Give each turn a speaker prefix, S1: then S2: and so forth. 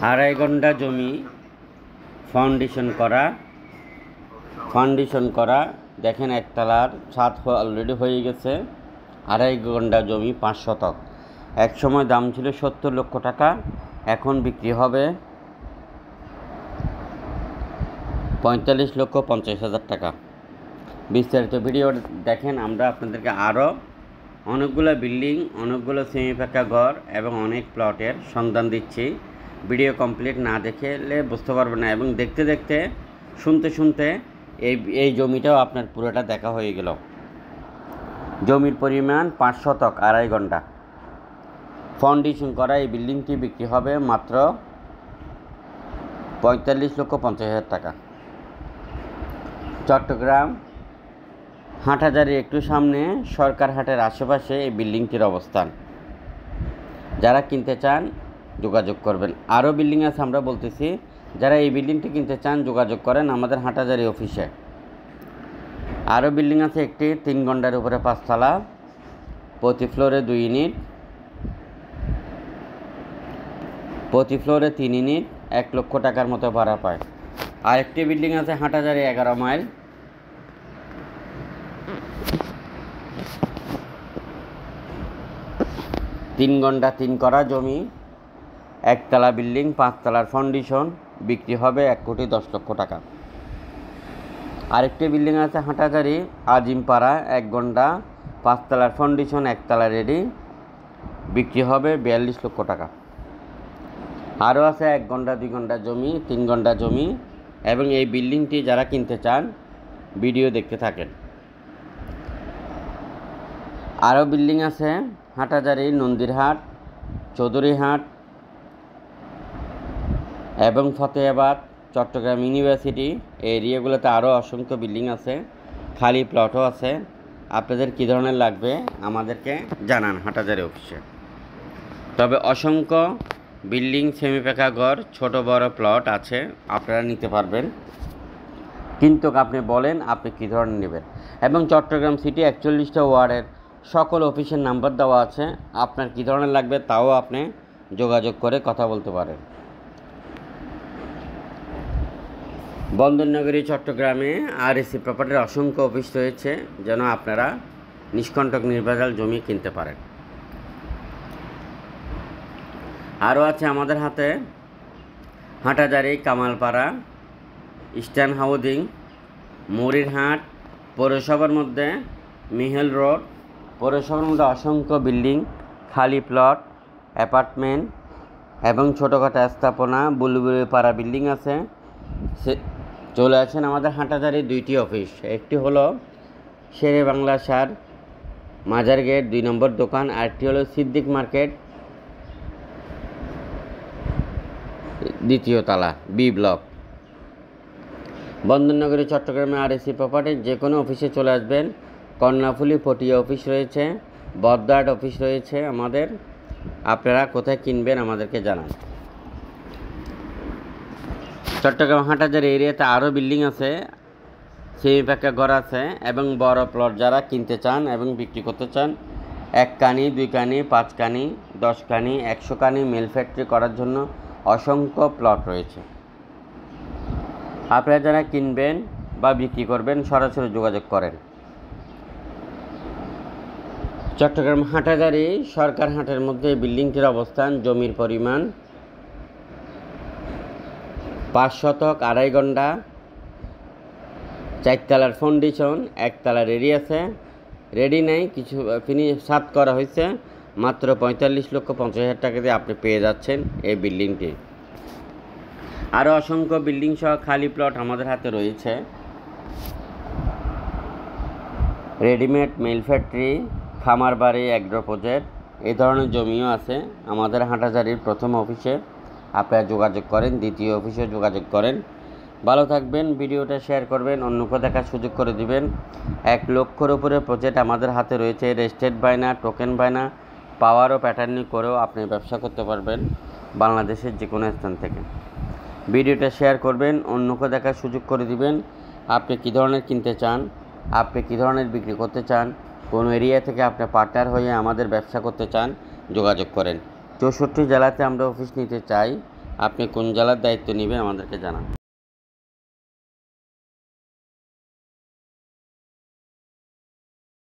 S1: আড়াই ঘন্টা জমি ফাউন্ডেশন করা দেখেন, একতলার ছাদ অলরেডি হয়ে গেছে। আড়াই ঘন্টা জমি 5 শতক। এক সময় দাম ছিল 70 লক্ষ টাকা, এখন বিক্রি হবে 45,50,000 টাকা। বিস্তারিত ভিডিও দেখেন। আমরা আপনাদেরকে আরও অনেকগুলো বিল্ডিং, অনেকগুলো সেমি পাকা ঘর এবং অনেক প্লটের সন্ধান দিচ্ছি। ভিডিও কমপ্লিট না দেখলে বুঝতে পারবেন না, এবং দেখতে দেখতে শুনতে এই জমিটাও আপনার পুরোটা দেখা হয়ে গেল। জমির পরিমাণ 5 শতক, আড়াই ঘন্টা ফাউন্ডেশন করা এই বিল্ডিংটি বিক্রি হবে মাত্র 45,50,000 টাকা। চট্টগ্রাম হাটহাজারীর একটু সামনে সরকার হাটের আশেপাশে এই বিল্ডিংটির অবস্থান। যারা কিনতে চান যোগাযোগ করবেন। আরও বিল্ডিং আছে, আমরা বলতেছি। যারা এই বিল্ডিংটি কিনতে চান যোগাযোগ করেন আমাদের হাটহাজারী অফিসে। আরও বিল্ডিং আছে একটি 3 ঘন্টার উপরে 5 তলা, প্রতি ফ্লোরে 2 ইউনিট, প্রতি ফ্লোরে 3 ইউনিট, 1 লক্ষ টাকার মতো ভাড়া পায়। আরেকটি বিল্ডিং আছে হাটহাজারী 11 মাইল, 3 ঘন্টা 3 করা জমি, 1 তলা বিল্ডিং, 5 তলার ফাউন্ডেশন, বিক্রি হবে 1,10,00,000 টাকা। আরেকটি বিল্ডিং আছে হাটহাজারী আজিমপাড়া, 1 ঘন্টা 5 তলার ফাউন্ডেশন, 1 তলা রেডি, বিক্রি হবে 42 লক্ষ টাকা। আরও আছে 1 ঘন্টা 2 ঘন্টা জমি, 3 ঘন্টা জমি, এবং এই বিল্ডিংটি যারা কিনতে চান ভিডিও দেখতে থাকেন। আরও বিল্ডিং আছে হাটহাজারী নন্দীরহাট, চৌধুরীহাট এবং ফতেহাবাদ, চট্টগ্রাম ইউনিভার্সিটি এই এরিয়াগুলোতে আরও অসংখ্য বিল্ডিং আছে, খালি প্লটও আছে। আপনাদের কী ধরনের লাগবে আমাদেরকে জানান হাটহাজারী অফিসে। তবে অসংখ্য বিল্ডিং, সেমি পাকা ঘর, ছোট বড় প্লট আছে, আপনারা নিতে পারবেন। কিন্তু আপনি বলেন আপনি কী ধরনের নেবেন। এবং চট্টগ্রাম সিটি 41টা ওয়ার্ডের সকল অফিসের নাম্বার দেওয়া আছে, আপনার কী ধরনের লাগবে তাও আপনি যোগাযোগ করে কথা বলতে পারেন। বন্দরনগরী চট্টগ্রামে আরএসি প্রপার্টির অসংখ্য অফিস রয়েছে, যেন আপনারা নিষ্কণ্টক নির্ভেজাল জমি কিনতে পারেন। আরও আছে আমাদের হাতে হাটহাজারী কামালপাড়া, ইস্টার্ন হাউজিং, মরিরহাট পৌরসভার মধ্যে মিহেল রোড, পৌরসভার মধ্যে অসংখ্য বিল্ডিং, খালি প্লট, অ্যাপার্টমেন্ট এবং ছোটোখাটো স্থাপনা, বুলবুলিপাড়া বিল্ডিং আছে। চলে আসেন আমাদের হাটহাজারীর 2টি অফিস। একটি হলো শেরে বাংলা সার মাজার গেট 2 নম্বর দোকান, আরেকটি হলো সিদ্দিক মার্কেট 2য় তলা, বি ব্লক। বন্দরনগরী চট্টগ্রামে আরএসি প্রপার্টির যে কোনো অফিসে চলে আসবেন। কর্ণফুলী পটিয়া অফিস রয়েছে, বদ্দাট অফিস রয়েছে আমাদের। আপনারা কোথায় কিনবেন আমাদেরকে জানান। চট্টগ্রাম হাটহাজারী এরিয়াতে আরও বিল্ডিং আছে, সেমি পাকা ঘর আছে এবং বড় প্লট যারা কিনতে চান এবং বিক্রি করতে চান, 1 কানি 2 কানি 5 কানি 10 কানি 100 কানি মিল ফ্যাক্টরি করার জন্য অসংখ্য প্লট রয়েছে। আপনারা যারা কিনবেন বা বিক্রি করবেন সরাসরি যোগাযোগ করেন। চট্টগ্রাম হাটহাজারী সরকার হাটের মধ্যে বিল্ডিংটির অবস্থান। জমির পরিমাণ 5 শতক, আড়াই ঘন্টা, 4 তলার ফাউন্ডেশন, 1 তলা রেডি আছে, রেডি নেই কিছু ছাদ করা হয়েছে। মাত্র 45,50,000 টাকা দিয়ে আপনি পেয়ে যাচ্ছেন এই বিল্ডিংটি। আরও অসংখ্য বিল্ডিং সহ খালি প্লট আমাদের হাতে রয়েছে। রেডিমেড মিল ফ্যাক্টরি, খামার বাড়ি, অ্যাগ্রো প্রজেক্ট এই ধরনের জমিও আছে আমাদের হাটহাজারীর প্রথম অফিসে। আপনারা যোগাযোগ করেন, দ্বিতীয় অফিসে যোগাযোগ করেন। ভালো থাকবেন, ভিডিওটা শেয়ার করবেন, অন্যকে দেখার সুযোগ করে দিবেন। 1 লক্ষর উপরে প্রজেক্ট আমাদের হাতে রয়েছে। রেজিস্ট্রেড বায়না, টোকেন বায়না, পাওয়ার ও প্যাটার্নিং করেও আপনি ব্যবসা করতে পারবেন বাংলাদেশের যে কোনো স্থান থেকে। ভিডিওটা শেয়ার করবেন, অন্যকে দেখার সুযোগ করে দিবেন। আপনি কী ধরনের কিনতে চান, আপনি কী ধরনের বিক্রি করতে চান, কোন এরিয়া থেকে আপনি পার্টনার হয়ে আমাদের ব্যবসা করতে চান, যোগাযোগ করেন। 64 জেলাতে আমরা অফিস নিতে চাই। আপনি কোন জেলার দায়িত্ব নেবেন আমাদেরকে জানান।